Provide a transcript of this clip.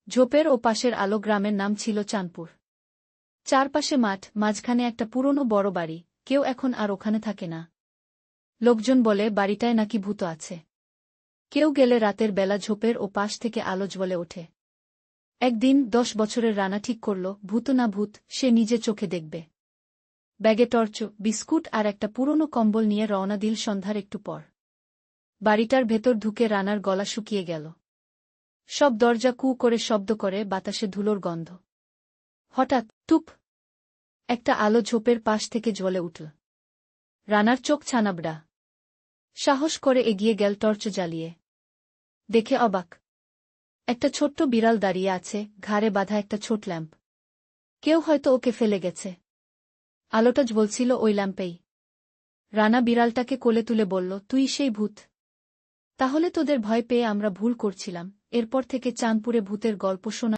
ঝোপের ও পাশের আলো গ্রামের নাম ছিল চাঁদপুর। চারপাশে মাঠ, মাঝখানে একটা পুরনো বড় বাড়ি, কেউ এখন আর ওখানে থাকে না। লোকজন বলে বাড়িটায় নাকি ভূত আছে। কেউ গেলে রাতের বেলা ঝোপের ও পাশ থেকে আলো জ্বলে ওঠে। একদিন 10 বছরের রানা ঠিক করল, ভূত না ভূত সে নিজে চোখে দেখবে। ব্যাগে টর্চ, বিস্কুট আর একটা পুরনো কম্বল নিয়ে রওনা দিল সন্ধ্যার একটু পর। বাড়িটার ভেতর ঢুকে রানার গলা শুকিয়ে গেল। সব দরজা কু করে শব্দ করে, বাতাসে ধুলোর গন্ধ। হঠাৎ টুপ একটা আলো ঝোপের পাশ থেকে জ্বলে উঠল। রানার চোখ ছানাবড়া। সাহস করে এগিয়ে গেল টর্চ জ্বালিয়ে। দেখে অবাক, একটা ছোট্ট বিড়াল দাঁড়িয়ে আছে, ঘাড়ে বাঁধা একটা ছোট ল্যাম্প। কেউ হয়তো ওকে ফেলে গেছে। আলোটা জ্বলছিল ওই ল্যাম্পেই। রানা বিড়ালটাকে কোলে তুলে বলল, তুই সেই ভূত? তাহলে তোদের ভয় পেয়ে আমরা ভুল করছিলাম। এরপর থেকে চাঁদপুরে ভূতের গল্প শোনা